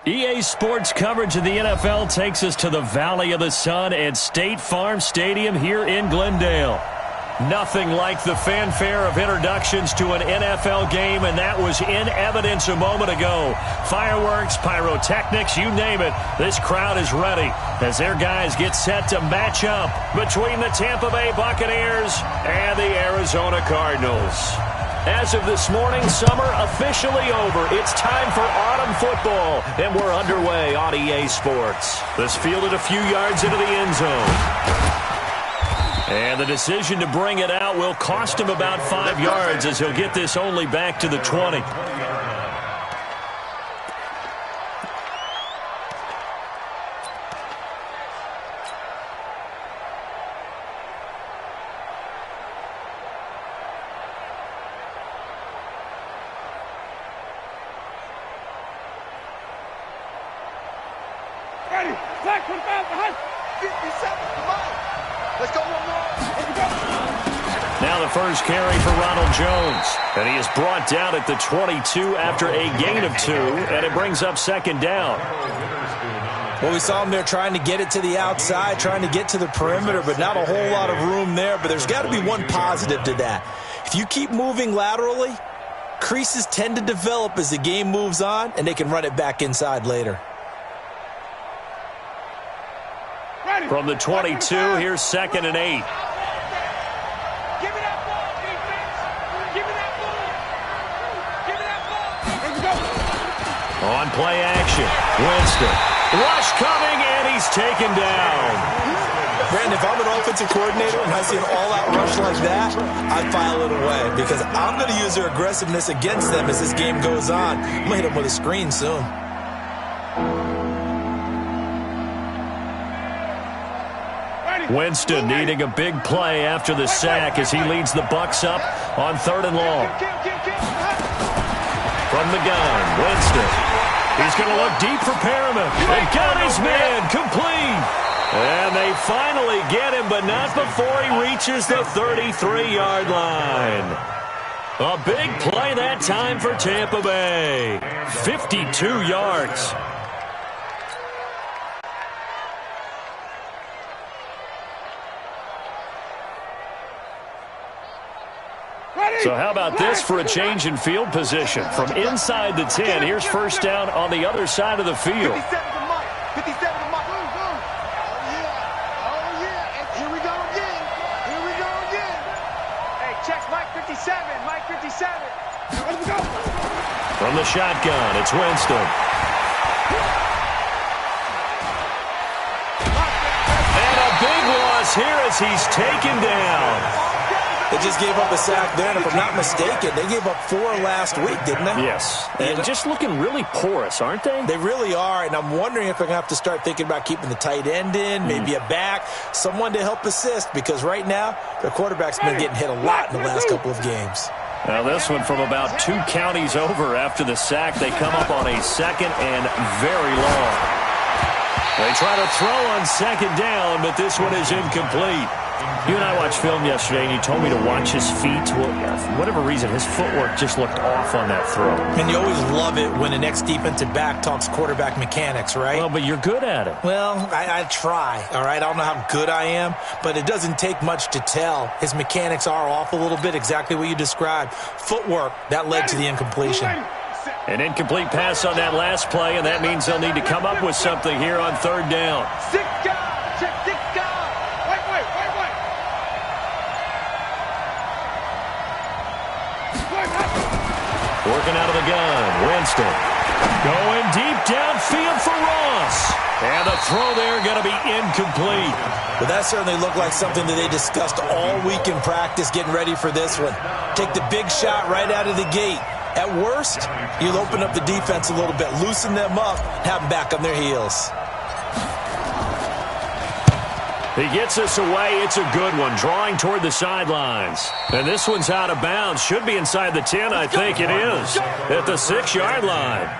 EA Sports coverage of the NFL takes us to the Valley of the Sun at State Farm Stadium here in Glendale. Nothing like the fanfare of introductions to an NFL game, and that was in evidence a moment ago. Fireworks, pyrotechnics, you name it, this crowd is ready as their guys get set to match up between the Tampa Bay Buccaneers and the Arizona Cardinals. As of this morning, summer officially over. It's time for autumn football, and we're underway on EA Sports. This fielded a few yards into the end zone. And the decision to bring it out will cost him about 5 yards as he'll get this only back to the 20. Now the first carry for Ronald Jones, and he is brought down at the 22 after a gain of 2, and it brings up second down. Well, we saw him there trying to get it to the outside, trying to get to the perimeter, but not a whole lot of room there. But there's got to be one positive to that. If you keep moving laterally, creases tend to develop as the game moves on, and they can run it back inside later. From the 22, here's 2nd and 8. On play action, Winston. Rush coming, and he's taken down. Brandon, if I'm an offensive coordinator and I see an all-out rush like that, I file it away because I'm going to use their aggressiveness against them as this game goes on. I'm going to hit them with a screen soon. Winston needing a big play after the sack as he leads the Bucs up on 3rd and long. From the gun, Winston. He's going to look deep for Perriman. And got his man complete. And they finally get him, but not before he reaches the 33-yard line. A big play that time for Tampa Bay. 52 yards. So how about this for a change in field position? From inside the 10, here's first down on the other side of the field. 57 to Mike. 57 to Mike. Oh, yeah. Oh, yeah. Here we go again. Here we go again. Hey, checks Mike 57. Mike 57. Let's go. From the shotgun, it's Winston. And a big loss here as he's taken down. They just gave up a sack there, and if I'm not mistaken, they gave up 4 last week, didn't they? Yes. And just looking really porous, aren't they? They really are, and I'm wondering if they're going to have to start thinking about keeping the tight end in, maybe a back, someone to help assist, because right now, their quarterback's been getting hit a lot in the last couple of games. Now this one from about 2 counties over after the sack. They come up on a 2nd and very long. They try to throw on 2nd down, but this one is incomplete. You and I watched film yesterday, and you told me to watch his feet. Well, for whatever reason, his footwork just looked off on that throw. And you always love it when the next defensive back talks quarterback mechanics, right? Well, but you're good at it. Well, I try, all right? I don't know how good I am, but it doesn't take much to tell. His mechanics are off a little bit, exactly what you described. Footwork, that led to the incompletion. An incomplete pass on that last play, and that means they'll need to come up with something here on 3rd down. Working out of the gun, Winston. Going deep downfield for Ross. And the throw there going to be incomplete. Well, that certainly looked like something that they discussed all week in practice getting ready for this one. Take the big shot right out of the gate. At worst, you'll open up the defense a little bit, loosen them up, have them back on their heels. He gets us away. It's a good one, drawing toward the sidelines. And this one's out of bounds. Should be inside the 10, I think it is, at the 6-yard line.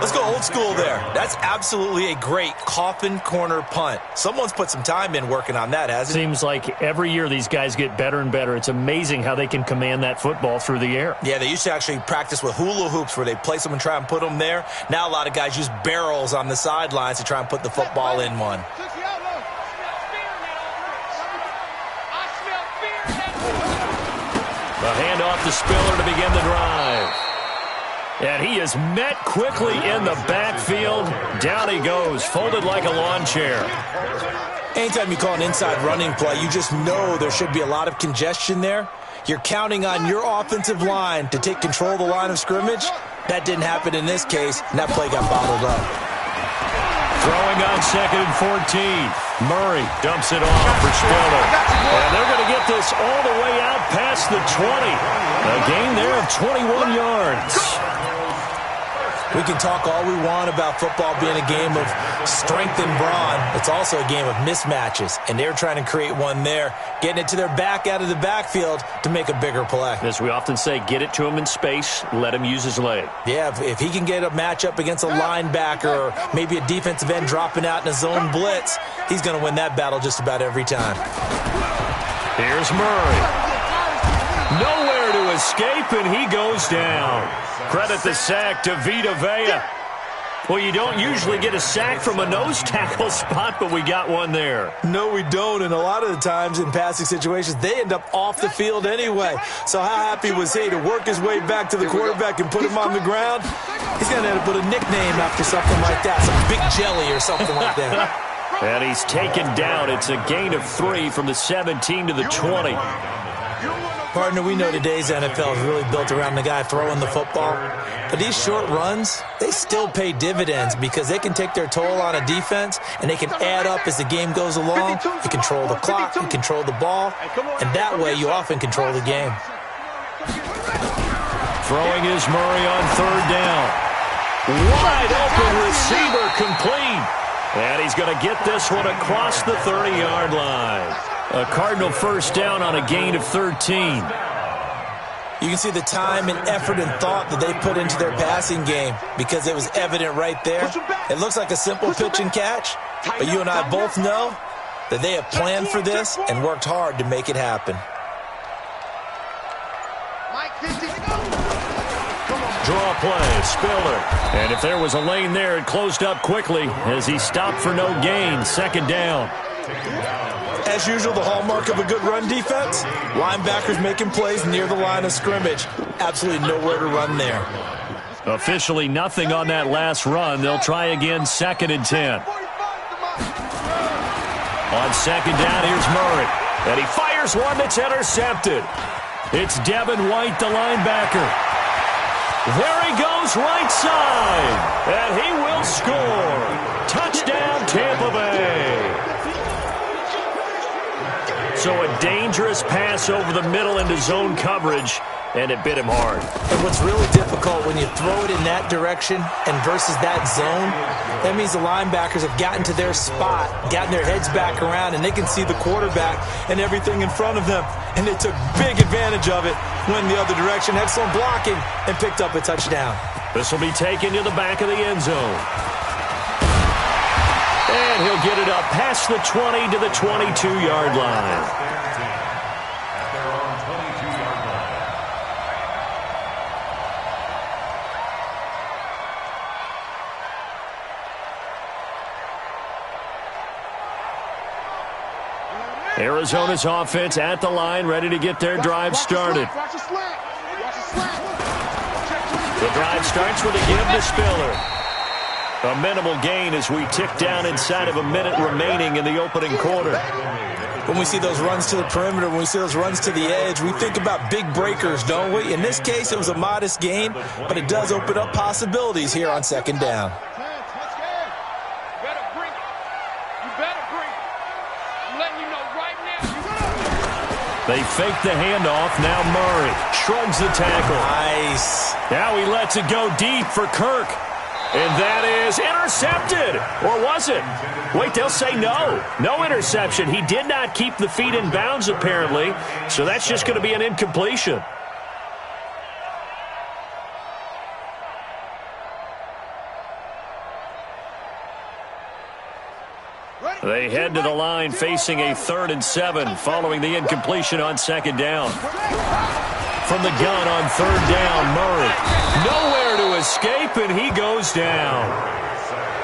Let's go old school there. That's absolutely a great coffin corner punt. Someone's put some time in working on that, hasn't it? Seems like every year these guys get better and better. It's amazing how they can command that football through the air. Yeah, they used to actually practice with hula hoops where they place them and try and put them there. Now a lot of guys use barrels on the sidelines to try and put the football in one. The handoff to Spiller to begin the drive. And he is met quickly in the backfield. Down he goes, folded like a lawn chair. Anytime you call an inside running play, you just know there should be a lot of congestion there. You're counting on your offensive line to take control of the line of scrimmage. That didn't happen in this case, and that play got bottled up. Throwing on 2nd and 14. Murray dumps it off for Spiller. And they're going to get this all the way out past the 20. A gain there of 21 yards. We can talk all we want about football being a game of strength and brawn. It's also a game of mismatches, and they're trying to create one there, getting it to their back out of the backfield to make a bigger play. As we often say, get it to him in space, let him use his leg. Yeah, if he can get a matchup against a linebacker or maybe a defensive end dropping out in a zone blitz, he's going to win that battle just about every time. Here's Murray. Nowhere to escape, and he goes down. Credit the sack to Vita Vea. Well, you don't usually get a sack from a nose tackle spot, but we got one there. No, we don't, and a lot of the times in passing situations, they end up off the field anyway. So how happy was he to work his way back to the quarterback and put him on the ground? He's going to end up with a nickname after something like that, some Big Jelly or something like that. And he's taken down. It's a gain of 3 from the 17 to the 20. Partner, we know today's NFL is really built around the guy throwing the football. But these short runs, they still pay dividends because they can take their toll on a defense and they can add up as the game goes along. You control the clock, you control the ball, and that way you often control the game. Throwing is Murray on 3rd down. Wide open receiver complete. And he's going to get this one across the 30-yard line. A Cardinal first down on a gain of 13. You can see the time and effort and thought that they put into their passing game because it was evident right there. It looks like a simple pitch and catch, but you and I both know that they have planned for this and worked hard to make it happen. Draw play, Spiller. And if there was a lane there, it closed up quickly as he stopped for no gain. 2nd down. As usual, the hallmark of a good run defense, linebackers making plays near the line of scrimmage. Absolutely nowhere to run there. Officially nothing on that last run. They'll try again 2nd and 10. On 2nd down, here's Murray. And he fires one that's intercepted. It's Devin White, the linebacker. There he goes, right side. And he will score. Touchdown, Tampa Bay. So a dangerous pass over the middle into zone coverage, and it bit him hard. And what's really difficult when you throw it in that direction and versus that zone, that means the linebackers have gotten to their spot, gotten their heads back around, and they can see the quarterback and everything in front of them. And they took big advantage of it, went the other direction, excellent blocking, and picked up a touchdown. This will be taken to the back of the end zone. And he'll get it up past the 20 to the 22-yard line. Arizona's offense at the line, ready to get their drive started. The drive starts with a give to Spiller. A minimal gain as we tick down inside of a minute remaining in the opening quarter. When we see those runs to the perimeter, when we see those runs to the edge, we think about big breakers, don't we? In this case, it was a modest gain, but it does open up possibilities here on 2nd down. They fake the handoff. Now Murray shrugs the tackle. Nice. Now he lets it go deep for Kirk. And that is intercepted. Or was it? Wait, they'll say no. No interception. He did not keep the feet in bounds, apparently. So that's just going to be an incompletion. . 2 They head to the line facing a 3rd and 7 following the incompletion on 2nd down. From the gun on 3rd down, Murray. Nowhere to escape, and he goes down.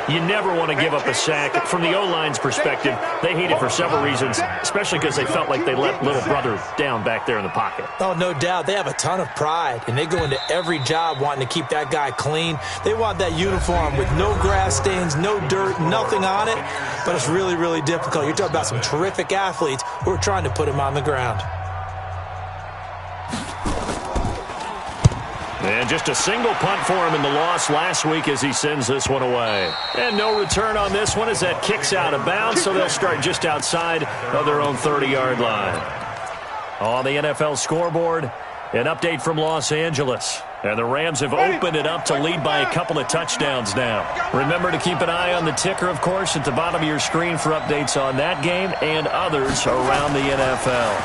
You never want to give up a sack. From the O-line's perspective, they hate it for several reasons, especially because they felt like they let little brother down back there in the pocket. Oh, no doubt. They have a ton of pride, and they go into every job wanting to keep that guy clean. They want that uniform with no grass stains, no dirt, nothing on it, but it's really, really difficult. You're talking about some terrific athletes who are trying to put him on the ground. And just a single punt for him in the loss last week as he sends this one away. And no return on this one as that kicks out of bounds, so they'll start just outside of their own 30-yard line. On the NFL scoreboard, an update from Los Angeles. And the Rams have opened it up to lead by a couple of touchdowns now. Remember to keep an eye on the ticker, of course, at the bottom of your screen for updates on that game and others around the NFL.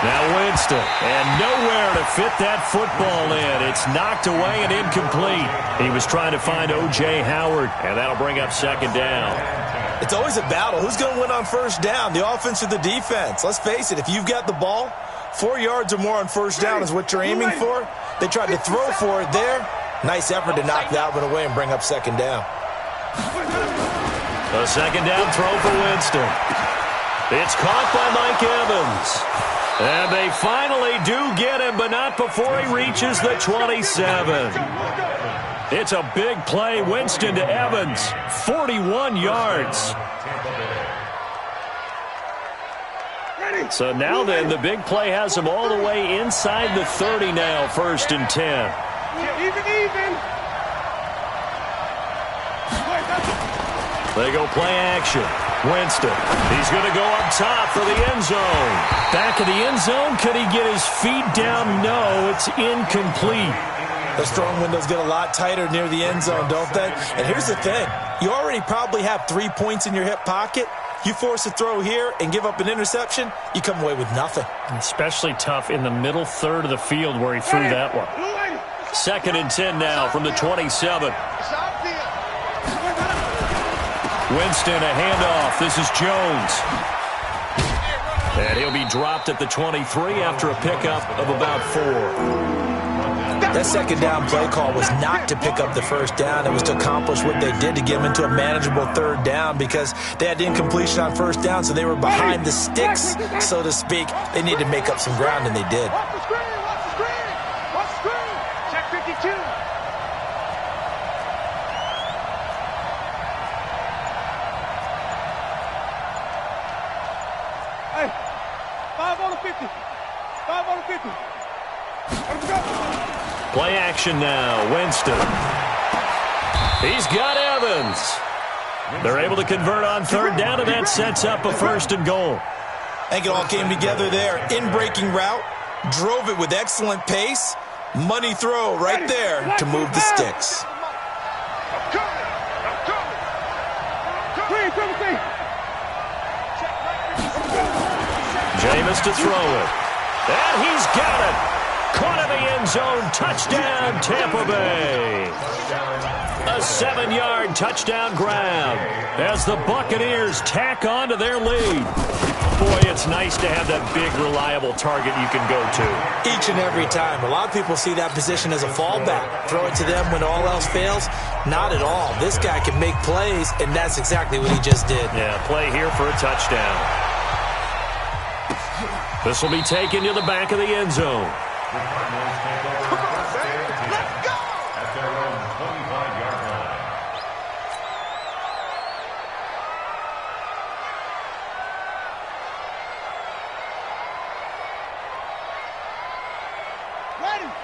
Now Winston, and nowhere to fit that football in. It's knocked away and incomplete. He was trying to find O.J. Howard, and that'll bring up 2nd down. It's always a battle. Who's going to win on 1st down, the offense or the defense? Let's face it, if you've got the ball, 4 yards or more on 1st down is what you're aiming for. They tried to throw for it there. Nice effort to knock that one away and bring up 2nd down. A 2nd down throw for Winston. It's caught by Mike Evans. And they finally do get him, but not before he reaches the 27. It's a big play. Winston to Evans, 41 yards. So now then, the big play has him all the way inside the 30 now, 1st and 10. Even. They go play action. Winston, he's going to go up top for the end zone. Back of the end zone, could he get his feet down? No, it's incomplete. The strong windows get a lot tighter near the end zone, don't they? And here's the thing. You already probably have 3 points in your hip pocket. You force a throw here and give up an interception, you come away with nothing. Especially tough in the middle 3rd of the field where he threw that one. 2nd and 10 now from the 27. Winston, a handoff. This is Jones. And he'll be dropped at the 23 after a pickup of about 4. That 2nd down play call was not to pick up the 1st down. It was to accomplish what they did to get them into a manageable 3rd down because they had incompletion on 1st down, so they were behind the sticks, so to speak. They needed to make up some ground, and they did. Watch the screen. Watch the screen. Check 52. Hey, 5 on the 50. 5 on the 50. Let's go. Play action now. Winston. He's got Evans. They're able to convert on 3rd down, and that sets up a 1st and goal. I think it all came together there. In-breaking route. Drove it with excellent pace. Money throw right there to move the sticks. Jameis to throw it. And he's got it. Caught in the end zone. Touchdown, Tampa Bay. A 7-yard touchdown grab as the Buccaneers tack on to their lead. Boy, it's nice to have that big, reliable target you can go to. Each and every time. A lot of people see that position as a fallback. Throw it to them when all else fails. Not at all. This guy can make plays, and that's exactly what he just did. Yeah, play here for a touchdown. This will be taken to the back of the end zone.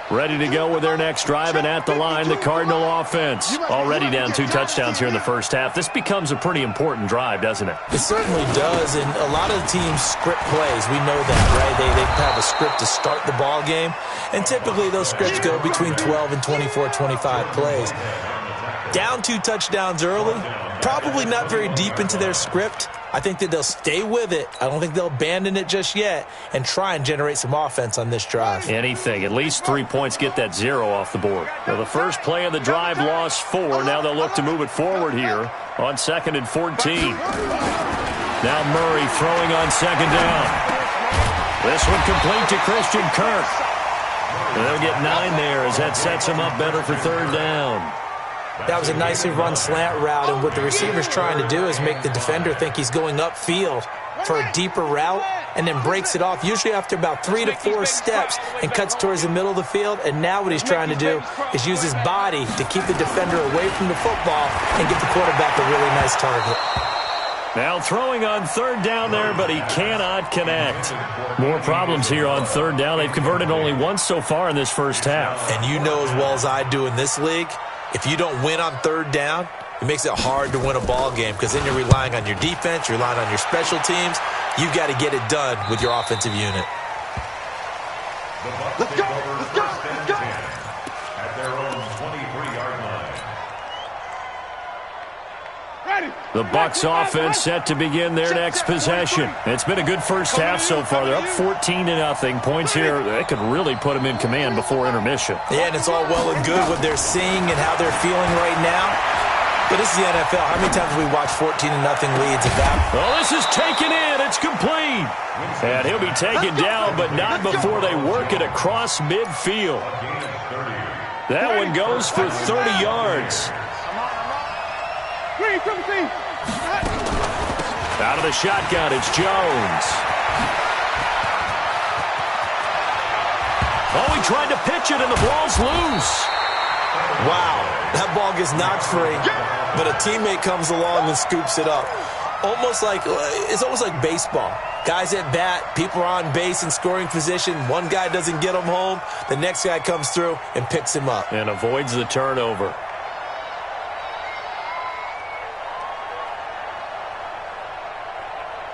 Ready to go with their next drive, and at the line, the Cardinal offense. Already down 2 touchdowns here in the first half. This becomes a pretty important drive, doesn't it? It certainly does, and a lot of the teams script plays. We know that, right? They have a script to start the ball game, and typically those scripts go between 12 and 24, 25 plays. Down 2 touchdowns early, probably not very deep into their script. I think that they'll stay with it. I don't think they'll abandon it just yet and try and generate some offense on this drive. Anything. At least 3 points, get that 0 off the board. Well, the first play of the drive lost 4. Now they'll look to move it forward here on 2nd and 14. Now Murray throwing on 2nd down. This one complete to Christian Kirk. They'll get 9 there as that sets him up better for 3rd down. That was a nicely run slant route, and what the receiver's trying to do is make the defender think he's going upfield for a deeper route and then breaks it off, usually after about 3 to 4 steps, and cuts towards the middle of the field. And now what he's trying to do is use his body to keep the defender away from the football and get the quarterback a really nice target. Now throwing on 3rd down there, but he cannot connect. More problems here on 3rd down. They've converted only once so far in this first half. And you know as well as I do in this league, if you don't win on 3rd down, it makes it hard to win a ball game because then you're relying on your defense, you're relying on your special teams. You've got to get it done with your offensive unit. Let's go! Let's go! Let's go! At their own 23-yard line. Ready! The Bucs offense set to begin their next possession. It's been a good first half so far. They're up 14-0. Points here, they could really put them in command before intermission. Yeah, and it's all well and good what they're seeing and how they're feeling right now. But this is the NFL. How many times have we watched 14-0 leads at that? Well, this is taken in. It's complete. And he'll be taken down, but not before they work it across midfield. That one goes for 30 yards. Out of the shotgun, it's Jones. Oh, he tried to pitch it, and the ball's loose. Wow, that ball gets knocked free, but a teammate comes along and scoops it up. It's almost like baseball. Guys at bat, people are on base in scoring position. One guy doesn't get him home. The next guy comes through and picks him up. And avoids the turnover.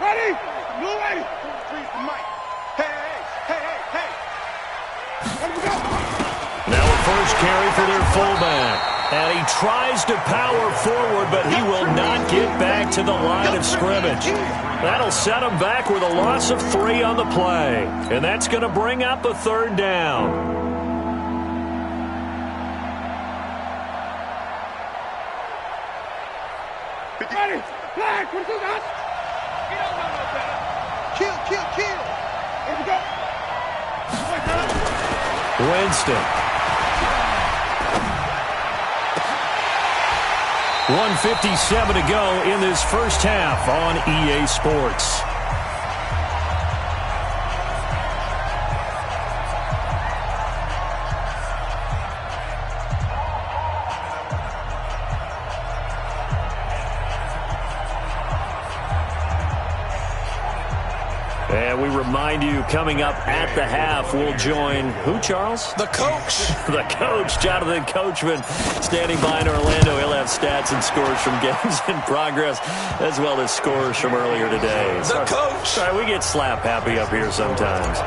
Ready? Blue ready. Freeze the mic. Hey. Let me go. Now a first carry for their fullback. And he tries to power forward, but he will not get back to the line of scrimmage. That'll set him back with a loss of 3 on the play. And that's going to bring up a 3rd down. Ready? Flag. What is that? Kill. Here we go. Winston. 1:57 to go in this first half on EA Sports. And we remind you, coming up at the half, we'll join who, Charles? The coach. The coach, Jonathan Coachman, standing by in Orlando. He'll have stats and scores from games in progress, as well as scores from earlier today. The coach. Sorry, we get slap happy up here sometimes.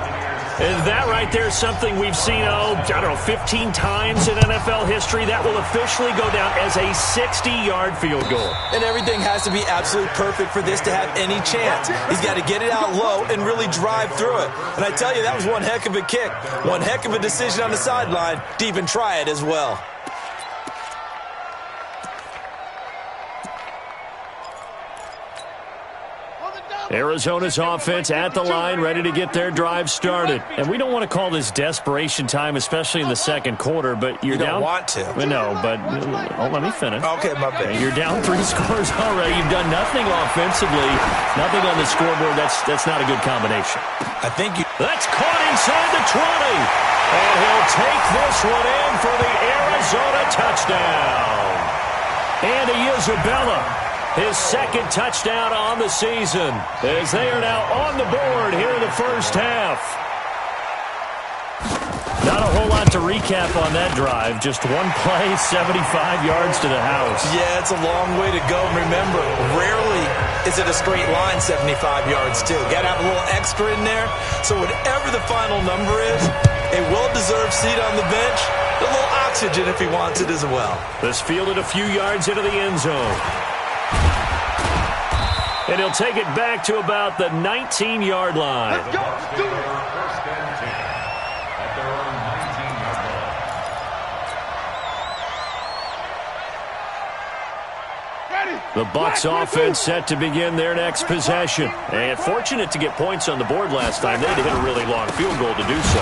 And that right there is something we've seen, 15 times in NFL history. That will officially go down as a 60-yard field goal. And everything has to be absolutely perfect for this to have any chance. He's got to get it out low and really drive through it. And I tell you, that was one heck of a kick. One heck of a decision on the sideline to even try it as well. Arizona's offense at the line, ready to get their drive started. And we don't want to call this desperation time, especially in the second quarter, but you're down. You don't want to. No, but let me finish. Okay, my bad. You're down 3 scores already. You've done nothing offensively, nothing on the scoreboard. That's not a good combination. I think you. That's caught inside the 20. And he'll take this one in for the Arizona touchdown. Andy Isabella. His second touchdown on the season, as they are now on the board here in the first half. Not a whole lot to recap on that drive. Just one play, 75 yards to the house. Yeah, it's a long way to go. Remember, rarely is it a straight line 75 yards, too. Got to have a little extra in there. So whatever the final number is, a well-deserved seat on the bench, a little oxygen if he wants it as well. This fielded a few yards into the end zone. And he'll take it back to about the 19-yard line. Let's go. Do it. First and 10 at their own 19-yard line. Ready. The Bucs offense set to begin their next possession. And fortunate to get points on the board last time. They had to hit a really long field goal to do so.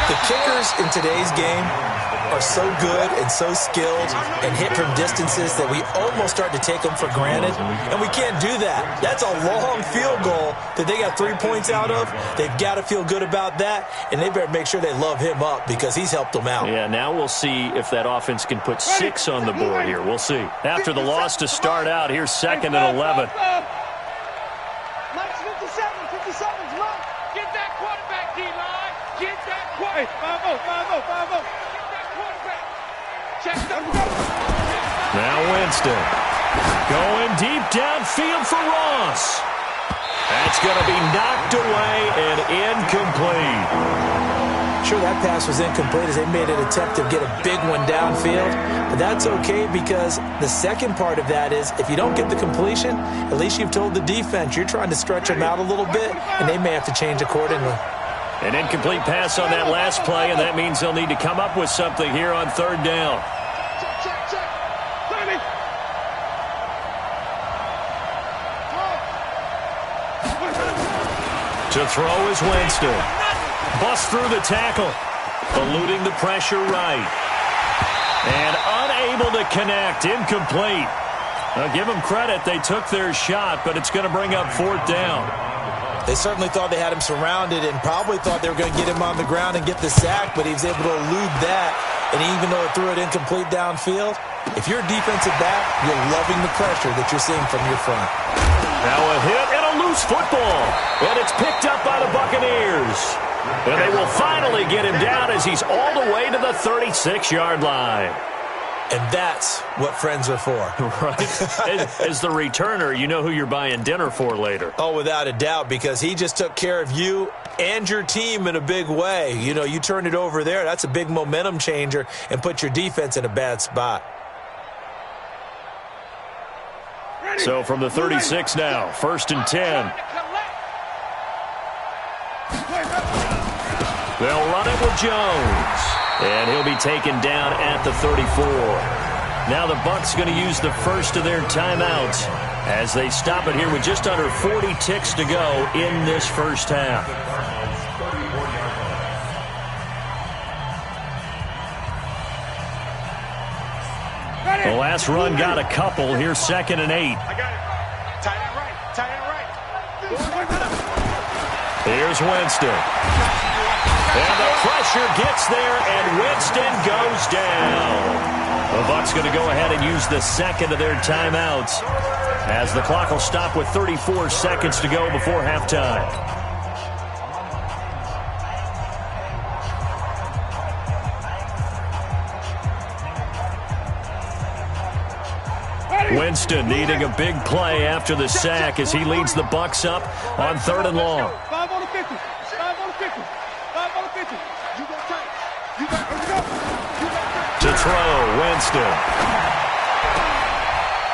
The kickers in today's game are so good and so skilled and hit from distances that we almost start to take them for granted, and we can't do that. That's a long field goal that they got 3 points out of. They've got to feel good about that, and they better make sure they love him up because he's helped them out. Yeah, now we'll see if that offense can put 6 on the board here. We'll see. After the loss to start out, here's 2nd and 11. Mike's 57. 57's Mike. Get that quarterback, D-line. Get that quarterback. 5-0. Get that quarterback. Check the Now Winston going deep downfield for Ross. That's going to be knocked away and incomplete. Sure, that pass was incomplete as they made an attempt to get a big one downfield, but that's okay because the second part of that is if you don't get the completion, at least you've told the defense you're trying to stretch them out a little bit, and they may have to change accordingly. An incomplete pass on that last play, and that means they'll need to come up with something here on 3rd down. check. 30. To throw is Winston. Bust through the tackle. Eluding the pressure right. And unable to connect. Incomplete. Now give them credit. They took their shot, but it's going to bring up 4th down. They certainly thought they had him surrounded and probably thought they were going to get him on the ground and get the sack, but he was able to elude that. And even though it threw it incomplete downfield, if you're a defensive back, you're loving the pressure that you're seeing from your front. Now a hit and a loose football. And it's picked up by the Buccaneers. And they will finally get him down as he's all the way to the 36-yard line. And that's what friends are for. Right. As the returner, you know who you're buying dinner for later. Oh, without a doubt, because he just took care of you and your team in a big way. You know, you turn it over there, that's a big momentum changer and put your defense in a bad spot. So from the 36 now, 1st and 10. They'll run it with Jones. And he'll be taken down at the 34. Now the Bucs going to use the first of their timeouts as they stop it here with just under 40 ticks to go in this first half. The last run got a couple. Here's 2nd and 8. I got it. Tight end right. Here's Winston. And the pressure gets there, and Winston goes down. The Bucs going to go ahead and use the second of their timeouts as the clock will stop with 34 seconds to go before halftime. Winston needing a big play after the sack as he leads the Bucs up on 3rd and long. 5 on the 50. 5 on the 50. 5 on the 50. You go tight. You go. To throw, Winston.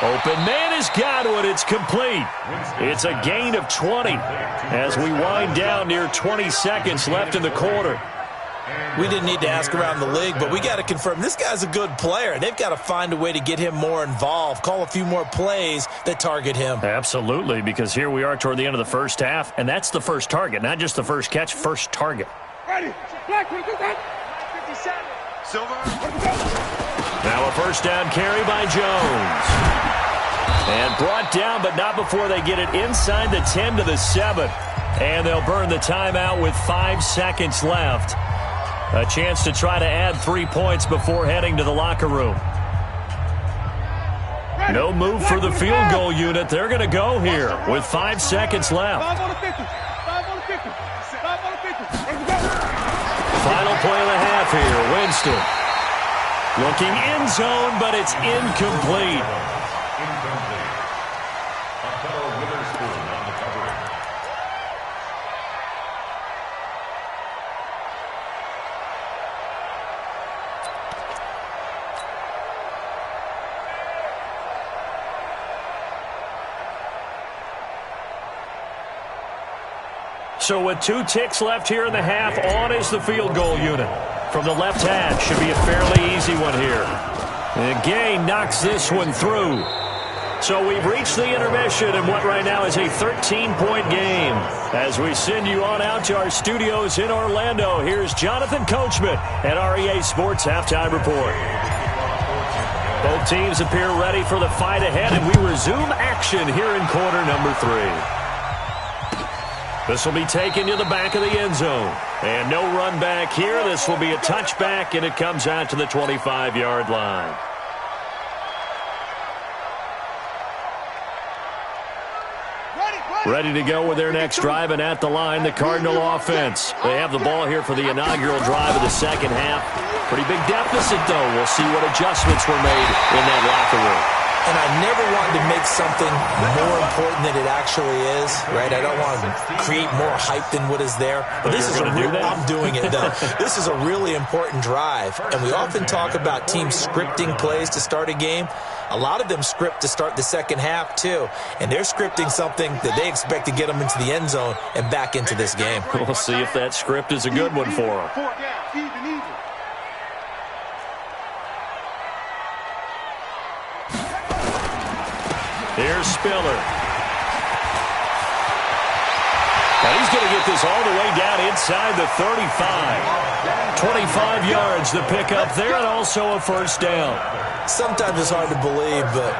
Open man has got it. It's complete. It's a gain of 20 as we wind down near 20 seconds left in the quarter. We didn't need to ask around the league, but we got to confirm this guy's a good player. They've got to find a way to get him more involved, call a few more plays that target him. Absolutely, because here we are toward the end of the first half, and that's the first target, not just the first catch, first target. Ready. Black, 57. Silver. Now a first down carry by Jones. And brought down, but not before they get it inside the 10 to the 7. And they'll burn the timeout with 5 seconds left. A chance to try to add 3 points before heading to the locker room. No move for the field goal unit. They're going to go here with 5 seconds left. 5 on the 50. 5 on the 50. 5 on the 50. Final play of the half here. Winston looking end zone, but it's incomplete. So with 2 ticks left here in the half, on is the field goal unit. From the left hash, should be a fairly easy one here. And Gay knocks this one through. So we've reached the intermission in what right now is a 13-point game. As we send you on out to our studios in Orlando, here's Jonathan Coachman at REA Sports Halftime Report. Both teams appear ready for the fight ahead, and we resume action here in quarter number 3. This will be taken to the back of the end zone. And no run back here. This will be a touchback, and it comes out to the 25-yard line. Ready to go with their next drive, and at the line, the Cardinal offense. They have the ball here for the inaugural drive of the second half. Pretty big deficit, though. We'll see what adjustments were made in that locker room. And I never wanted to make something more important than it actually is, right? I don't want to create more hype than what is there. But this is I'm doing it, though. This is a really important drive. And we often talk about teams scripting plays to start a game. A lot of them script to start the second half, too. And they're scripting something that they expect to get them into the end zone and back into this game. We'll see if that script is a good one for them. Here's Spiller. And he's going to get this all the way down inside the 35. 25 yards to pick up there, and also a first down. Sometimes it's hard to believe, but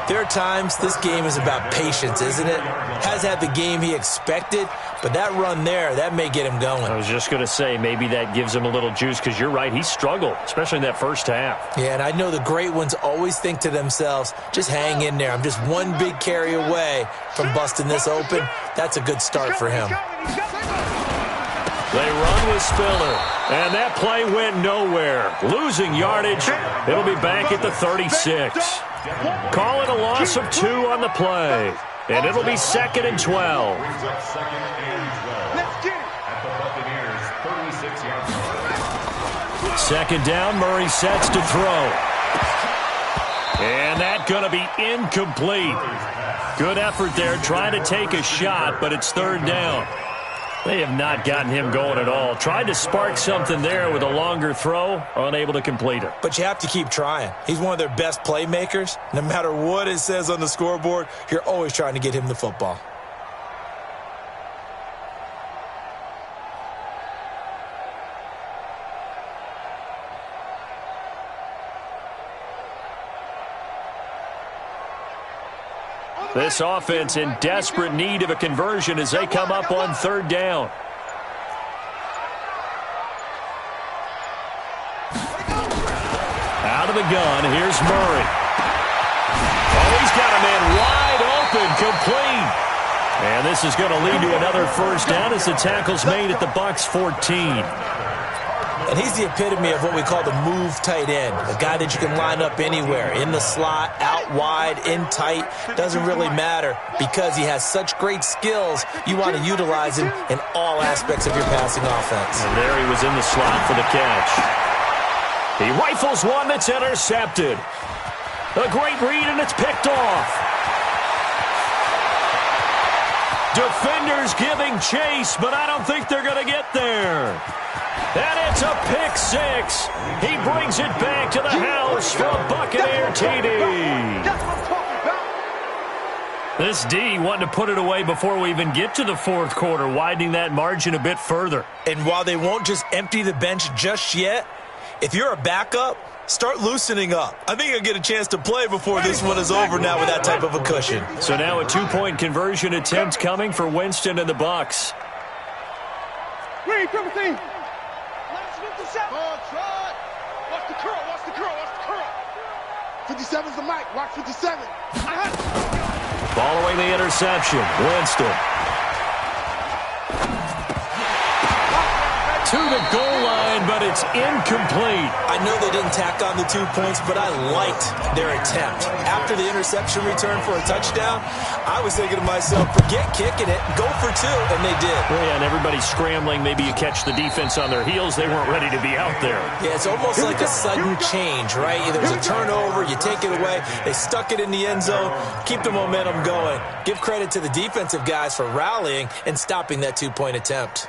there are times this game is about patience, isn't it? Has had the game he expected, but that run there, that may get him going. I was just going to say, maybe that gives him a little juice, because you're right, he struggled, especially in that first half. Yeah, and I know the great ones always think to themselves, just hang in there. I'm just one big carry away from busting this open. That's a good start for him. They run with Spiller, and that play went nowhere. Losing yardage, it'll be back at the 36. Call it a loss of 2 on the play, and it'll be 2nd and 12. Second down, Murray sets to throw. And that's going to be incomplete. Good effort there, trying to take a shot, but it's 3rd down. They have not gotten him going at all. Tried to spark something there with a longer throw, unable to complete it. But you have to keep trying. He's one of their best playmakers. No matter what it says on the scoreboard, you're always trying to get him the football. This offense in desperate need of a conversion as they come up on 3rd down. Out of the gun, here's Murray. Oh, he's got a man wide open, complete. And this is going to lead to another first down as the tackle's made at the Bucs 14. And he's the epitome of what we call the move tight end, a guy that you can line up anywhere, in the slot, out wide, in tight, doesn't really matter because he has such great skills. You want to utilize him in all aspects of your passing offense. And there he was in the slot for the catch. He rifles one that's intercepted. A great read, and it's picked off. Defenders giving chase, but I don't think they're going to get there. And it's a pick 6. He brings it back to the house for a Buccaneer TD. This D wanted to put it away before we even get to the 4th quarter, widening that margin a bit further. And while they won't just empty the bench just yet, if you're a backup, start loosening up. I think you'll get a chance to play before this one is over now with that type of a cushion. So now a 2-point conversion attempt coming for Winston and the Bucs. Read, triple team. 57's the mic. Watch 57. Following the interception, Winston. to the goal line, but it's incomplete. I know they didn't tack on the 2 points, but I liked their attempt. After the interception return for a touchdown, I was thinking to myself, forget kicking it, go for 2, and they did. Well, yeah, and everybody's scrambling. Maybe you catch the defense on their heels. They weren't ready to be out there. Yeah, it's almost like a sudden change, right? There's a turnover, you take it away, they stuck it in the end zone, keep the momentum going. Give credit to the defensive guys for rallying and stopping that 2-point attempt.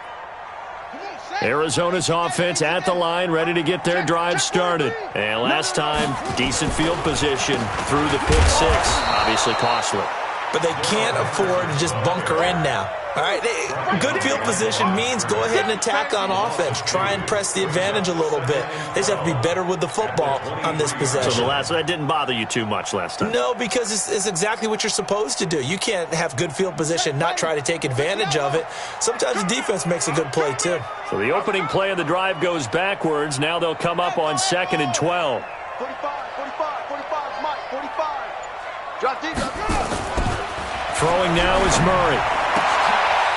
Arizona's offense at the line, ready to get their drive started. And last time, decent field position through the pick 6. Obviously costly. But they can't afford to just bunker in now. All right, good field position means go ahead and attack on offense. Try and press the advantage a little bit. They just have to be better with the football on this possession. So that didn't bother you too much last time? No, because it's exactly what you're supposed to do. You can't have good field position, not try to take advantage of it. Sometimes the defense makes a good play, too. So the opening play of the drive goes backwards. Now they'll come up on 2nd and 12. 45, Mike, 45. Drop deep. Throwing now is Murray.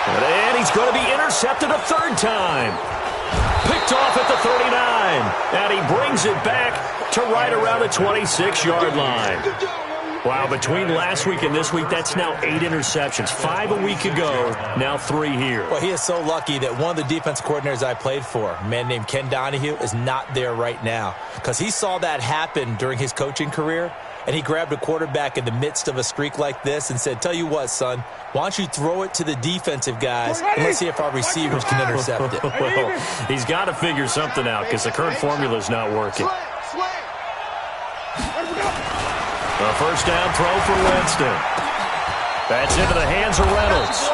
And he's going to be intercepted a 3rd time. Picked off at the 39. And he brings it back to right around the 26-yard line. Wow, between last week and this week, that's now 8 interceptions. 5 a week ago, now 3 here. Well, he is so lucky that one of the defense coordinators I played for, a man named Ken Donahue, is not there right now. Because he saw that happen during his coaching career, and he grabbed a quarterback in the midst of a streak like this and said, tell you what, son, why don't you throw it to the defensive guys, and let's see if our receivers can intercept it. Well, he's got to figure something out because the current formula is not working. A first down throw for Winston. That's into the hands of Reynolds.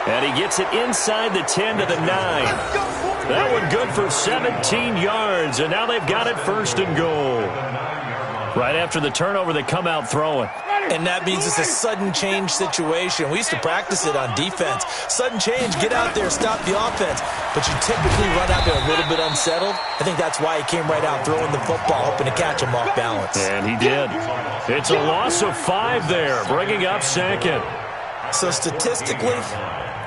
And he gets it inside the 10 to the 9. That one good for 17 yards, and now they've got it 1st and goal. Right after the turnover, they come out throwing. And that means it's a sudden change situation. We used to practice it on defense. Sudden change, get out there, stop the offense. But you typically run out there a little bit unsettled. I think that's why he came right out throwing the football, hoping to catch him off balance. And he did. It's a loss of 5 there, bringing up 2nd. So statistically,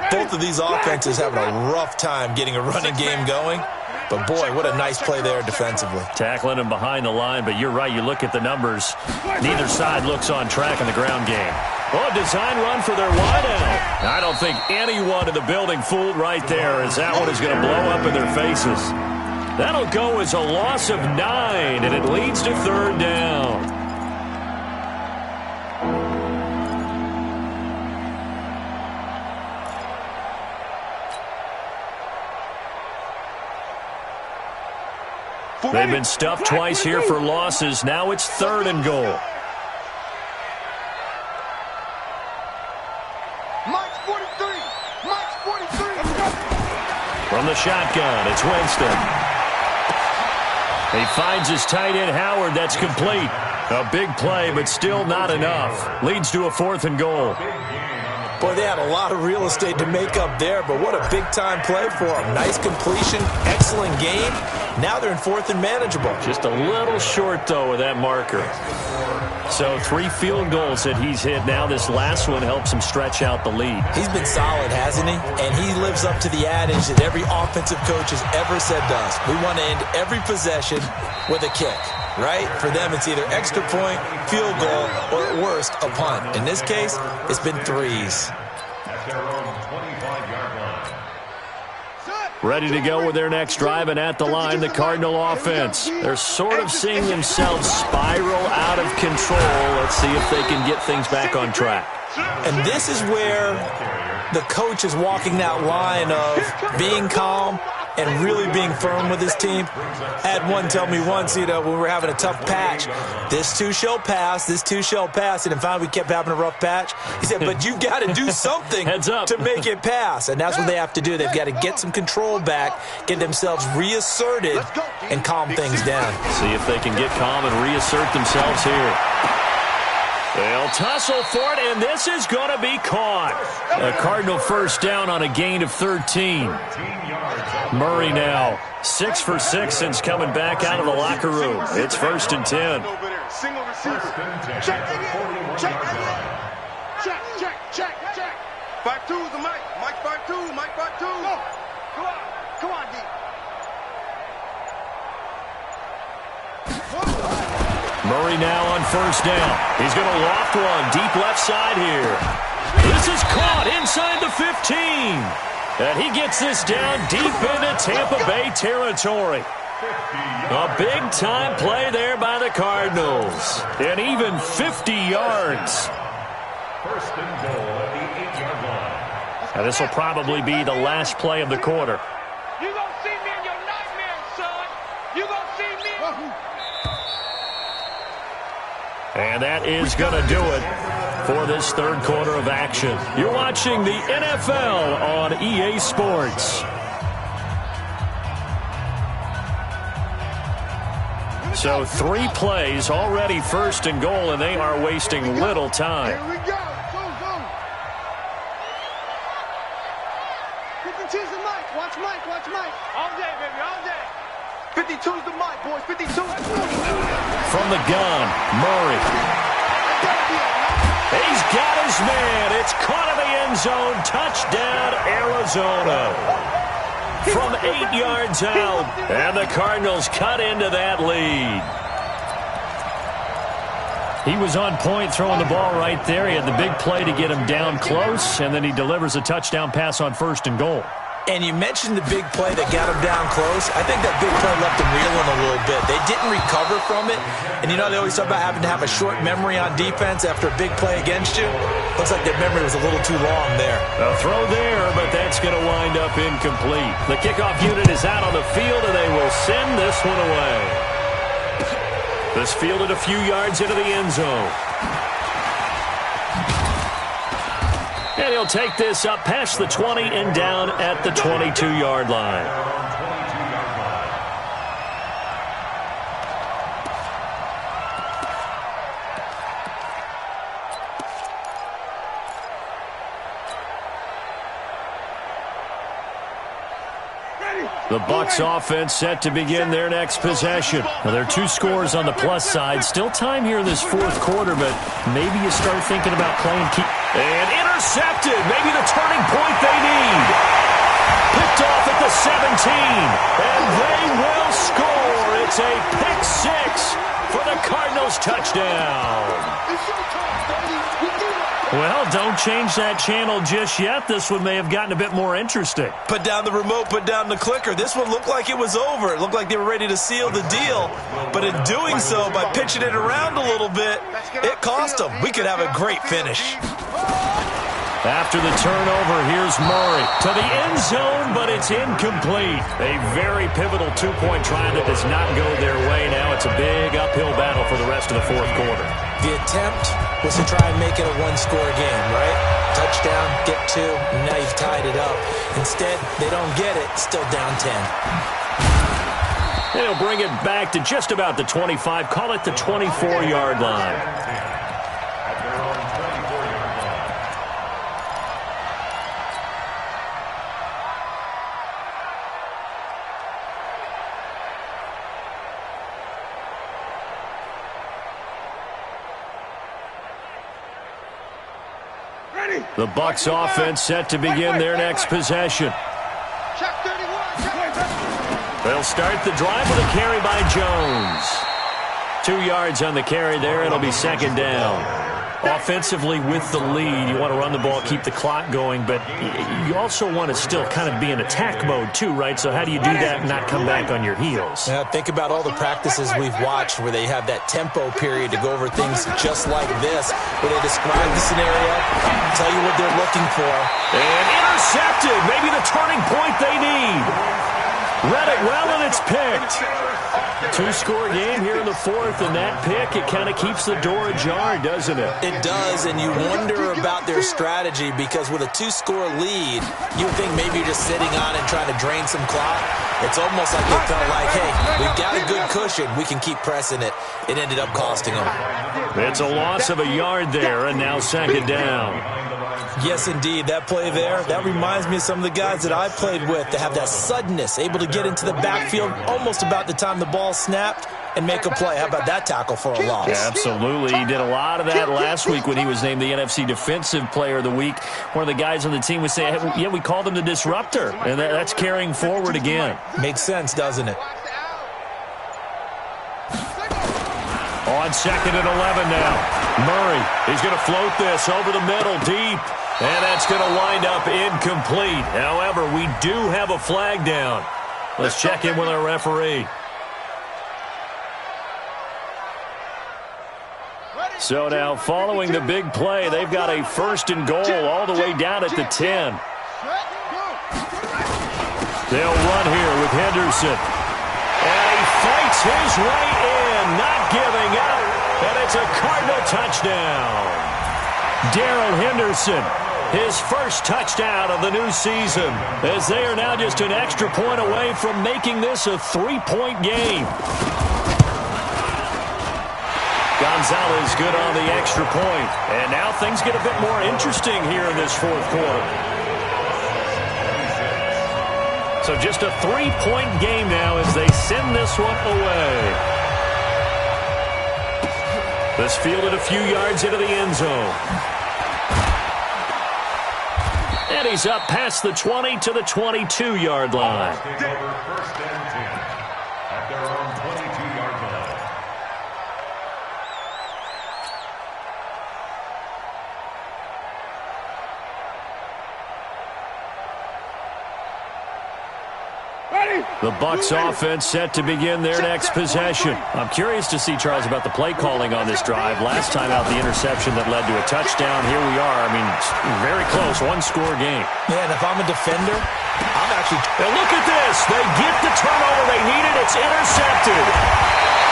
both of these offenses having a rough time getting a running game going. But, boy, what a nice play there defensively. Tackling him behind the line, but you're right. You look at the numbers. Neither side looks on track in the ground game. Oh, design run for their wideout. I don't think anyone in the building fooled right there, as that one is going to blow up in their faces. That'll go as a loss of 9, and it leads to 3rd down. They've been stuffed twice here for losses. Now it's 3rd and goal. Mike's 43. Mike's 43. From the shotgun, it's Winston. He finds his tight end, Howard. That's complete. A big play, but still not enough. Leads to a 4th and goal. Boy, they had a lot of real estate to make up there, but what a big-time play for them. Nice completion, excellent game. Now they're in 4th and manageable. Just a little short, though, with that marker. So 3 field goals that he's hit now. This last one helps him stretch out the lead. He's been solid, hasn't he? And he lives up to the adage that every offensive coach has ever said to us. We want to end every possession with a kick, right? For them, it's either extra point, field goal, or at worst, a punt. In this case, it's been 3s. Ready to go with their next drive, and at the line, the Cardinal offense. They're sort of seeing themselves spiral out of control. Let's see if they can get things back on track. And this is where the coach is walking that line of being calm and really being firm with his team. I had one tell me once, when we were having a tough patch, this too shall pass, this too shall pass. And finally we kept having a rough patch. He said, but you've got to do something to make it pass. And that's what they have to do. They've got to get some control back, get themselves reasserted, and calm things down. See if they can get calm and reassert themselves here. They'll tussle for it, and this is going to be caught. A Cardinal first down on a gain of 13. Murray now 6 for 6 since coming back out of the locker room. It's 1st and 10. Single receiver. Check. 5-2 is the Mike. Mike 5-2. Mike 5-2. Come on, D. Murray now on first down. He's going to loft one deep left side here. This is caught inside the 15. And he gets this down deep into Tampa Bay territory. A big-time play there by the Cardinals. And even 50 yards. First and goal at the 8-yard line. Now this will probably be the last play of the quarter. You gonna see me in your nightmares, son. You gonna see me. And that is going to do it for this third quarter of action. You're watching the NFL on EA Sports. So 3 plays already first and goal, and they are wasting little time. Here we go. Go. 52's the mic. Watch Mike. All day, baby, all day. 52's the mic, boys. 52. From the gun, Murray. He's got his man. It's caught in the end zone. Touchdown, Arizona. From 8 yards out. And the Cardinals cut into that lead. He was on point throwing the ball right there. He had the big play to get him down close, and then he delivers a touchdown pass on first and goal. And you mentioned the big play that got him down close. I think that big play left him reeling a little bit. They didn't recover from it. And, you know, they always talk about having to have a short memory on defense after a big play against you. Looks like their memory was a little too long there. A throw there, but that's going to wind up incomplete. The kickoff unit is out on the field, and they will send this one away. This fielded a few yards into the end zone. And he'll take this up past the 20 and down at the 22-yard line. The Bucs offense set to begin their next possession. Now, there are 2 scores on the plus side. Still time here in this fourth quarter, but maybe you start thinking about playing keep. And intercepted. Maybe the turning point they need. Picked off at the 17. And they will score. It's a pick 6 for the Cardinals touchdown. It's your time, baby. We do it. Well, don't change that channel just yet. This one may have gotten a bit more interesting. Put down the remote, put down the clicker. This one looked like it was over. It looked like they were ready to seal the deal. But in doing so, by pitching it around a little bit, it cost them. We could have a great finish. After the turnover, here's Murray to the end zone, but it's incomplete. A very pivotal 2-point try that does not go their way. Now it's a big uphill battle for the rest of the fourth quarter. The attempt was to try and make it a one-score game, right? Touchdown, get 2, and now you've tied it up. Instead, they don't get it, still down 10. And he'll bring it back to just about the 25, call it the 24-yard line. The Bucs offense set to begin their next possession. They'll start the drive with a carry by Jones. 2 yards on the carry there. It'll be second down. Offensively with the lead, you want to run the ball, keep the clock going, but you also want to still kind of be in attack mode too, right? So how do you do that and not come back on your heels? Now, think about all the practices we've watched where they have that tempo period to go over things just like this, where they describe the scenario, tell you what they're looking for. And intercepted. Maybe the turning point they need. Read it well, and it's picked. 2-score game here in the fourth, and that pick, it kind of keeps the door ajar, doesn't it? It does, and you wonder about their strategy because with a 2-score lead, you would think maybe you're just sitting on it and trying to drain some clock. It's almost like they felt like, hey, we've got a good cushion. We can keep pressing it. It ended up costing them. It's a loss of a yard there, and now second down. Yes, indeed. That play there, that reminds me of some of the guys that I played with that have that suddenness, able to get into the backfield almost about the time the ball snapped and make a play. How about that tackle for a loss? Yeah, absolutely. He did a lot of that last week when he was named the NFC Defensive Player of the Week. One of the guys on the team was saying, hey, yeah, we called him the disruptor, and that's carrying forward again. Makes sense, doesn't it? On on 2nd and 11 now. Murray, he's going to float this over the middle deep. And that's going to wind up incomplete. However, we do have a flag down. Let's check in with our referee. So now, following the big play, they've got a 1st and goal all the way down at the 10. They'll run here with Henderson. And he fights his way in, not giving up. And it's a Cardinal touchdown. Darrell Henderson, his first touchdown of the new season, as they are now just an extra point away from making this a 3-point game. Gonzalez good on the extra point. And now things get a bit more interesting here in this 4th quarter. So just a 3-point game now as they send this one away. This fielded a few yards into the end zone. And he's up past the 20 to the 22-yard line. Take over 1st and 10 at their own 22-yard line. The Bucs offense set to begin their next possession. I'm curious to see, Charles, about the play calling on this drive. Last time out, the interception that led to a touchdown. Here we are. I mean, very close, 1-score game. Yeah, and if I'm a defender, I'm actually... And look at this. They get the turnover they needed. It's intercepted.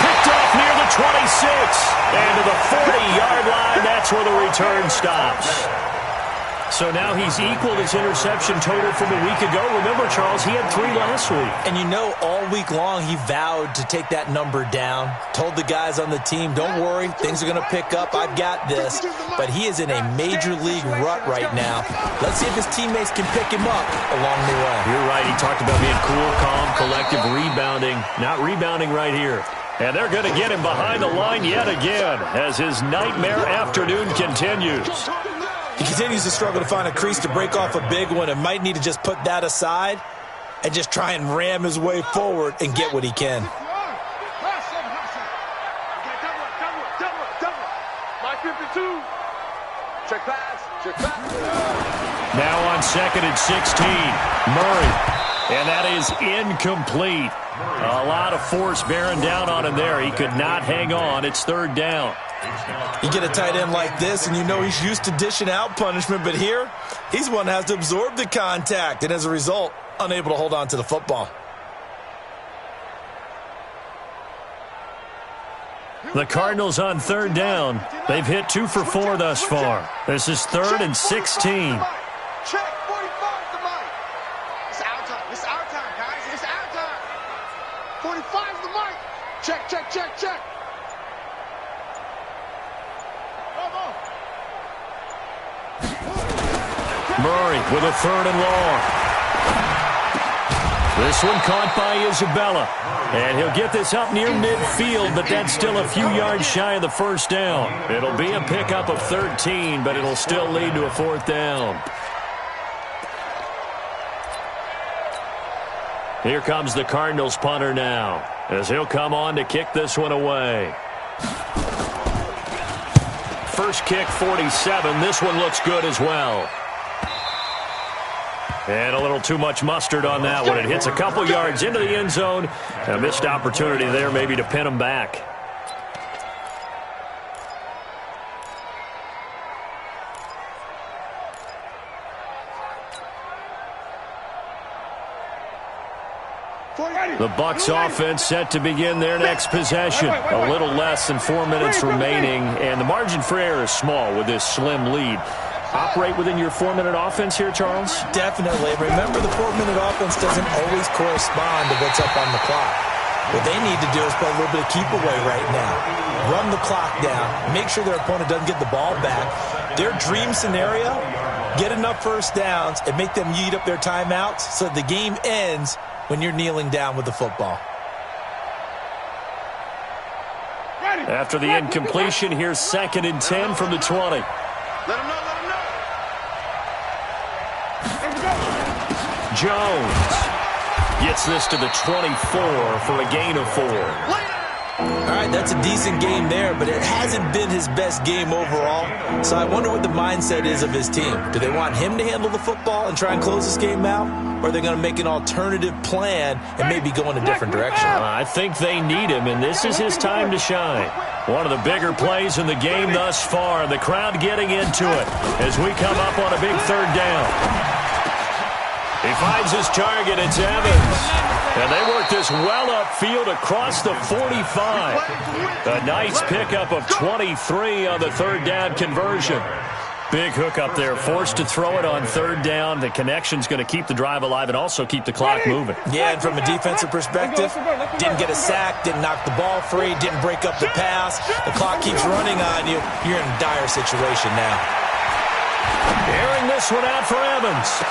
Picked off near the 26. And to the 40-yard line, that's where the return stops. So now he's equaled his interception total from a week ago. Remember, Charles, he had 3 last week. And you know, all week long, he vowed to take that number down. Told the guys on the team, don't worry, things are going to pick up. I've got this. But he is in a major league rut right now. Let's see if his teammates can pick him up along the way. You're right. He talked about being cool, calm, collective, rebounding. Not rebounding right here. And they're going to get him behind the line yet again as his nightmare afternoon continues. He continues to struggle to find a crease to break off a big one and might need to just put that aside and just try and ram his way forward and get what he can. Check pass. Check pass. Now on 2nd and 16, Murray. And that is incomplete. A lot of force bearing down on him there. He could not hang on. It's 3rd down. You get a tight end like this, and you know he's used to dishing out punishment, but here, he's one that has to absorb the contact, and as a result, unable to hold on to the football. The Cardinals on 3rd down. They've hit 2 for 4 thus far. This is 3rd and 16. Check 45 the mic. It's our time. It's our time, guys. It's our time. 45 the mic. Check, check, check, check. Murray with a 3rd and long. This one caught by Isabella. And he'll get this up near midfield, but that's still a few yards shy of the 1st down. It'll be a pickup of 13, but it'll still lead to a 4th down. Here comes the Cardinals punter now, as he'll come on to kick this one away. First kick, 47. This one looks good as well. And a little too much mustard on that one. It hits a couple yards into the end zone. A missed opportunity there maybe to pin him back. The Bucs offense set to begin their next possession. A little less than 4 minutes remaining, and the margin for error is small with this slim lead. Operate within your 4-minute offense here, Charles? Definitely. Remember, the 4-minute offense doesn't always correspond to what's up on the clock. What they need to do is play a little bit of keep away right now. Run the clock down. Make sure their opponent doesn't get the ball back. Their dream scenario, get enough first downs and make them eat up their timeouts so that the game ends when you're kneeling down with the football. After the incompletion, here's 2nd and 10 from the 20. Let him know, let him know. Jones gets this to the 24 for a gain of 4. All right, right. That's a decent game there, but it hasn't been his best game overall. So I wonder what the mindset is of his team. Do they want him to handle the football and try and close this game out? Or are they going to make an alternative plan and maybe go in a different direction? I think they need him, and this is his time to shine. One of the bigger plays in the game thus far. The crowd getting into it as we come up on a big third down. He finds his target. It's Evans. And they work this well upfield across the 45. A nice pickup of 23 on the third down conversion. Big hook up there, forced to throw it on third down. The connection's going to keep the drive alive and also keep the clock moving. Yeah, and from a defensive perspective, didn't get a sack, didn't knock the ball free, didn't break up the pass. The clock keeps running on you. You're in a dire situation now. Airing this one out for Evans.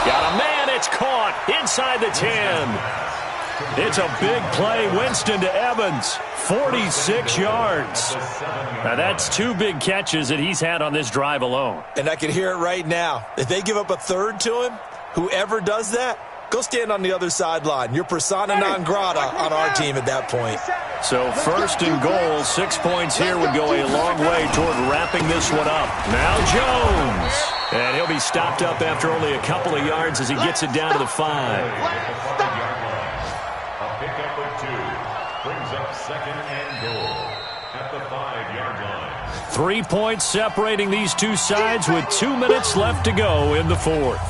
Got a man, it's caught inside the 10. It's a big play. Winston to Evans, 46 yards. Now that's 2 big catches that he's had on this drive alone. And I can hear it right now. If they give up a third to him, whoever does that, go stand on the other sideline. You're persona non grata on our team at that point. So first and goal, 6 points here would go a long way toward wrapping this one up. Now Jones. And he'll be stopped up after only a couple of yards as he gets it down to the 5. A pickup of 2 brings up second and goal at the 5-yard line. 3 points separating these two sides with 2 minutes left to go in the fourth.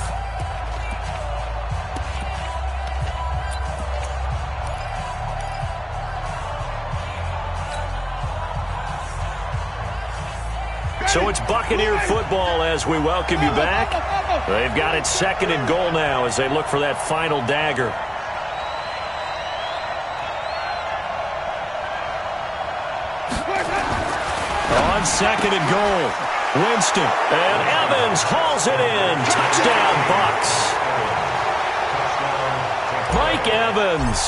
So it's Buccaneer football as we welcome you back. They've got it second and goal now as they look for that final dagger. On second and goal, Winston, and Evans hauls it in. Touchdown, Bucs. Mike Evans,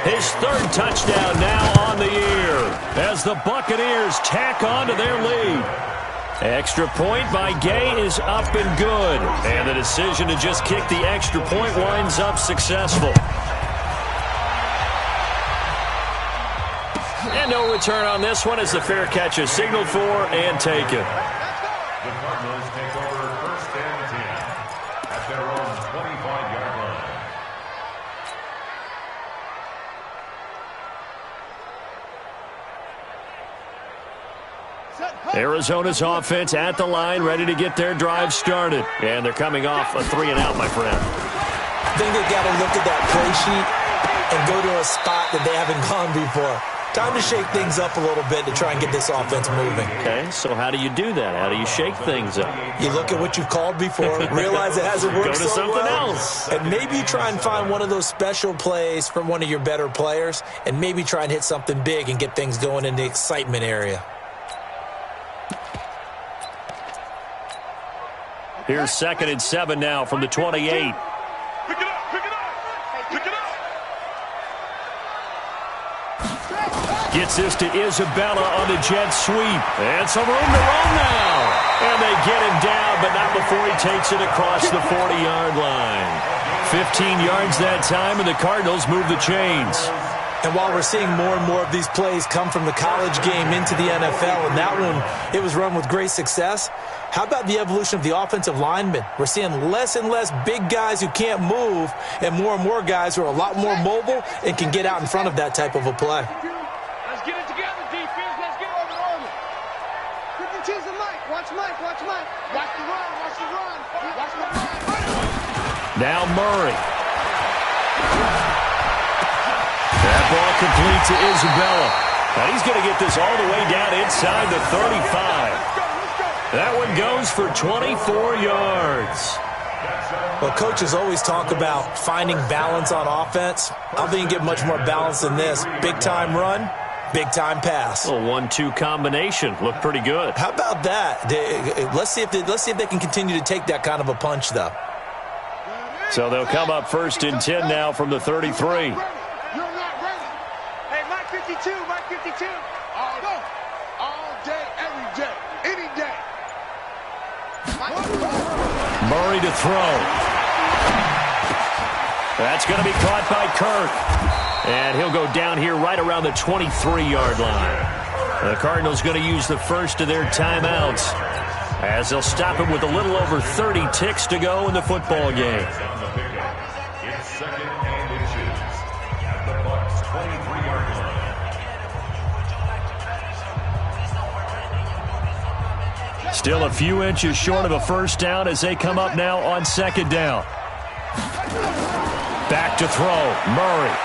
his 3rd touchdown now on the year as the Buccaneers tack on to their lead. Extra point by Gay is up and good. And the decision to just kick the extra point winds up successful. And no return on this one as the fair catch is signaled for and taken. The Cardinals take over 1st and 10 at their own 25-yard line. Arizona's offense at the line, ready to get their drive started. And they're coming off a 3-and-out, my friend. I think they've got to look at that play sheet and go to a spot that they haven't gone before. Time to shake things up a little bit to try and get this offense moving. Okay, so how do you do that? How do you shake things up? You look at what you've called before, realize it hasn't worked Go to so something well, else. and maybe try and find one of those special plays from one of your better players, and maybe try and hit something big and get things going in the excitement area. Here's 2nd and 7 now from the 28. Pick it up, pick it up, pick it up. Gets this to Isabella on the jet sweep. And some room to roam now. And they get him down, but not before he takes it across the 40-yard line. 15 yards that time, and the Cardinals move the chains. And while we're seeing more and more of these plays come from the college game into the NFL, and that one, it was run with great success, how about the evolution of the offensive linemen? We're seeing less and less big guys who can't move and more guys who are a lot more mobile and can get out in front of that type of a play. Let's get it together, defense. Let's get over. Quick and tease Mike. Watch Mike. Watch Mike. Watch the run. Watch the run. Watch the run. Now Murray. That ball complete to Isabella. And he's going to get this all the way down inside the 35. That one goes for 24 yards. Well, coaches always talk about finding balance on offense. I don't think you get much more balance than this. Big-time run, big-time pass. A 1-2 combination. Looked pretty good. How about that? Let's see if they can continue to take that kind of a punch, though. So they'll come up 1st and 10 now from the 33. You're not ready. Hey, Mike 52, Mike 52. All day, every day, any day. Murray to throw. That's going to be caught by Kirk. And he'll go down here right around the 23-yard line. The Cardinals going to use the first of their timeouts as they'll stop him with a little over 30 ticks to go in the football game. It's second and inches at the Bucs 23-yard line. Still a few inches short of a first down as they come up now on second down. Back to throw. Murray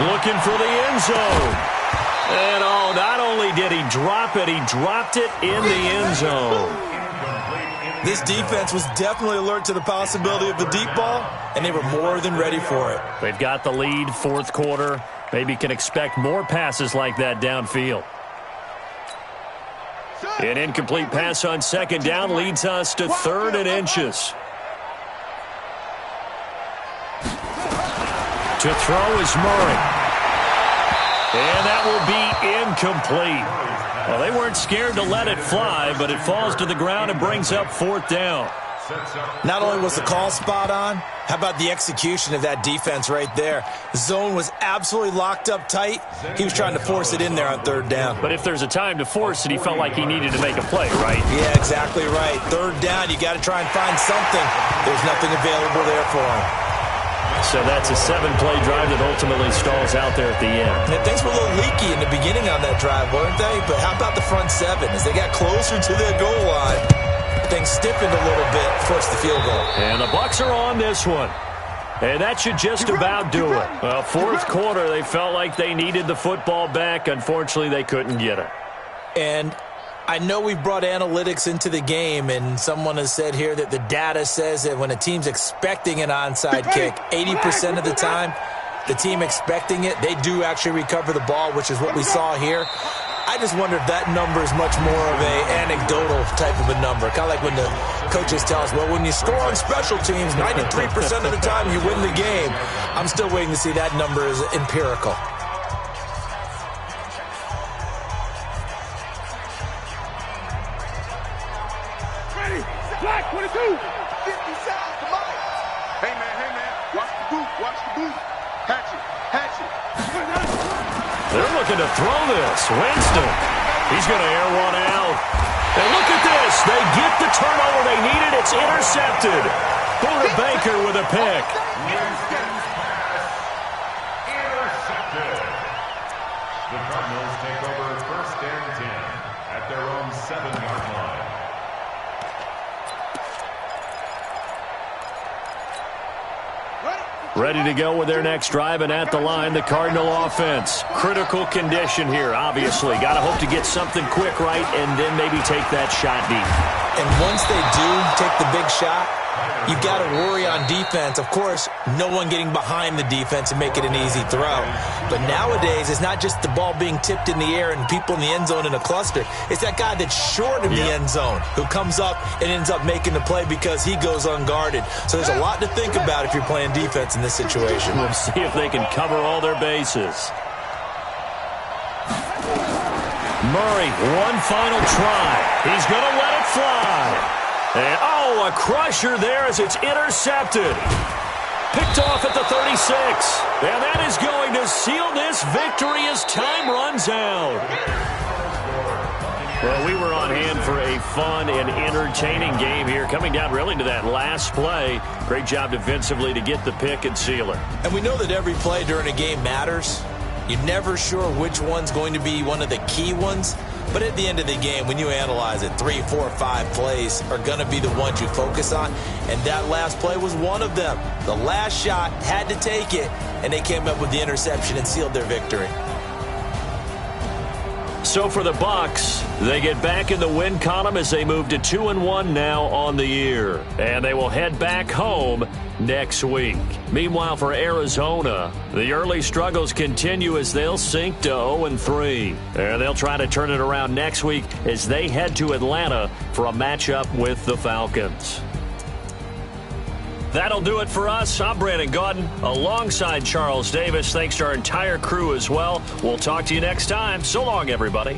looking for the end zone. And not only did he drop it, he dropped it in the end zone. This defense was definitely alert to the possibility of the deep ball, and they were more than ready for it. They've got the lead, fourth quarter. Maybe can expect more passes like that downfield. An incomplete pass on second down leads us to third and inches. To throw is Murray. And that will be incomplete. Well, they weren't scared to let it fly, but it falls to the ground and brings up fourth down. Not only was the call spot on, how about the execution of that defense right there? The zone was absolutely locked up tight. He was trying to force it in there on third down. But if there's a time to force it, he felt like he needed to make a play, right? Yeah, exactly right. Third down, you got to try and find something. There's nothing available there for him. So that's a 7-play drive that ultimately stalls out there at the end. And things were a little leaky in the beginning on that drive, weren't they? But how about the front seven? As they got closer to their goal line, things stiffened a little bit, forced the field goal. And the Bucs are on this one. And that should just about do it. Well, fourth quarter, they felt like they needed the football back. Unfortunately, they couldn't get it. And I know we brought analytics into the game, and someone has said here that the data says that when a team's expecting an onside kick, 80% of the time, the team expecting it, they do actually recover the ball, which is what we saw here. I just wonder if that number is much more of an anecdotal type of a number. Kind of like when the coaches tell us, well, when you score on special teams, 93% of the time you win the game. I'm still waiting to see that number is empirical. Black 22. 50 sounds to Mike. Hey, man. Watch the boot. Hatch it. They're looking to throw this. Winston. He's going to air one out. And look at this. They get the turnover they needed. It's intercepted. Buda Baker with a pick. Winston's pass intercepted. The Cardinals take over first and 10 at their own 7-yard line. Ready to go with their next drive, and at the line, the Cardinal offense. Critical condition here, obviously. Got to hope to get something quick right and then maybe take that shot deep. And once they do take the big shot, you've got to worry on defense. Of course, no one getting behind the defense and make it an easy throw. But nowadays, it's not just the ball being tipped in the air and people in the end zone in a cluster. It's that guy that's short of the end zone who comes up and ends up making the play because he goes unguarded. So there's a lot to think about if you're playing defense in this situation. We'll see if they can cover all their bases. Murray, one final try. He's going to let it fly. And, a crusher there as it's intercepted. Picked off at the 36. And that is going to seal this victory as time runs out. Well, we were on hand for a fun and entertaining game here, coming down really to that last play. Great job defensively to get the pick and seal it. And we know that every play during a game matters. You're never sure which one's going to be one of the key ones. But at the end of the game, when you analyze it, 3, 4, 5 plays are going to be the ones you focus on. And that last play was one of them. The last shot had to take it, and they came up with the interception and sealed their victory. So for the Bucs, they get back in the win column as they move to 2-1 now on the year. And they will head back home next week. Meanwhile, for Arizona, the early struggles continue as they'll sink to 0-3. And they'll try to turn it around next week as they head to Atlanta for a matchup with the Falcons. That'll do it for us. I'm Brandon Gaudin alongside Charles Davis. Thanks to our entire crew as well. We'll talk to you next time. So long, everybody.